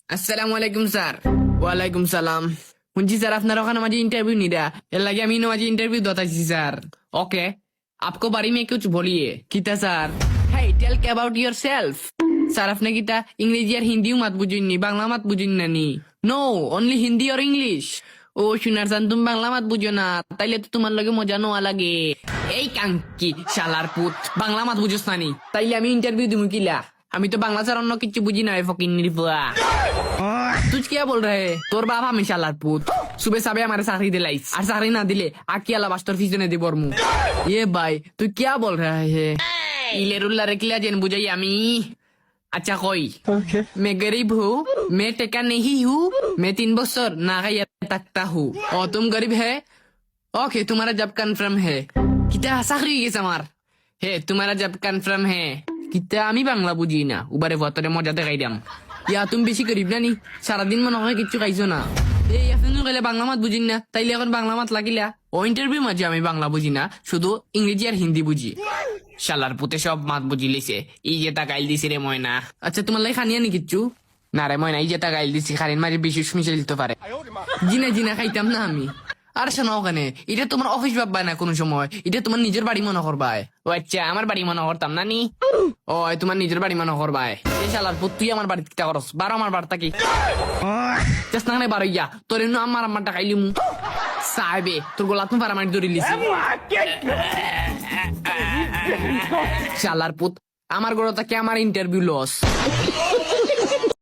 আসসালামু আলাইকুম স্যার। ওয়ালাইকুম সালাম। শুনছি স্যার আপনার ওখানে মাঝে इंटरव्यू নিদা, এর লাগে আমি মাঝে इंटरव्यू দতাইছি স্যার। ओके, आपको बारे में कुछ बोलिए। किता sir? Hey, tell about yourself. Sir আপনি কিতা ইংরেজি আর হিন্দিও মাত বুঝিননি, বাংলা মাত বুঝিন না নি? নো, অনলি হিন্দি আর ইংলিশ। ও শুনার চান তুমি বাংলা মাত বুঝো না, তাইলে তো তোমার লগে মজা নোয়া লাগে। এই কাঙ্কি শালার পুত, বাংলা মাত বুঝোস না নি? তাইলে আমি इंटरव्यू দিমু কিলা? আমি তো বাংলা ছাড়া অন্য কিছু বুঝি না। ফকির নির্ভয়া তুই क्या बोल रहे है? তোর বাপ আমি শালার পুত। সুবে সাবে আমারে চাকরি দিলাইস, আর চাকরি না দিলে আকি আলা বাস্তর পিছনে দিব মু। ये भाई তুই क्या बोल रहा है? ইলেরুল্লা রেখলা জেন বুঝাই আমি। अच्छा कोई मैं गरीब हूँ, मैं टेका नहीं हूँ, मैं 3 बছর ना खाया तकता हूँ। और तुम गरीब है? ओके, तुम्हारा जब कन्फर्म है। किता চাকরি হয়ে গেছে আমার। হে তোমারা জব কনফার্ম হে। কিতা আমি বাংলা বুঝি না, উবারে ভতরে মজা দেখাই দাম। ইয়া তুমি বেশি গরিব না নি? সারাদিন মনে হয় কিচ্ছু খাইছো না। এই আপনি গেলে বাংলা মাত বুঝিন না, তাইলে এখন বাংলা মাত লাগিলা? ও ইন্টারভিউ মাঝে আমি বাংলা বুঝি না, শুধু ইংরেজি আর হিন্দি বুঝি। শালার পুতে সব মাত বুঝি লিছে। এই যে টাকাইল দিছি রে ময়না। আচ্ছা তোমার লাগে খানিয়া নি কিচ্ছু? না রে ময়না, এই যে টাকাইল দিছি খানির মাঝে বিশেষ মিশে দিতে পারে। জিনা জিনা খাইতাম না আমি। আর শোনো ওখানে, এটা তোমার অফিস ভাববা না কোনো সময়, এটা তোমার নিজের বাড়ি মনে করবাই। ও আচ্ছা, আমার বাড়ি মনে করতাম না নি? ও তোমার নিজের বাড়ি মনে করবাই। এই শালার পুত, তুই আমার বাড়িতে কিটা করস? বারো আমার বাড়িতে কি চেষ্টা না বারো ইয়া তোর আমার আমার টাকা ইলিমু সাহেবে তোর গোলা তুমি পারামারি ধরে লিছি। শালার পুত, আমার গোড়াটা কি আমার ইন্টারভিউ লস।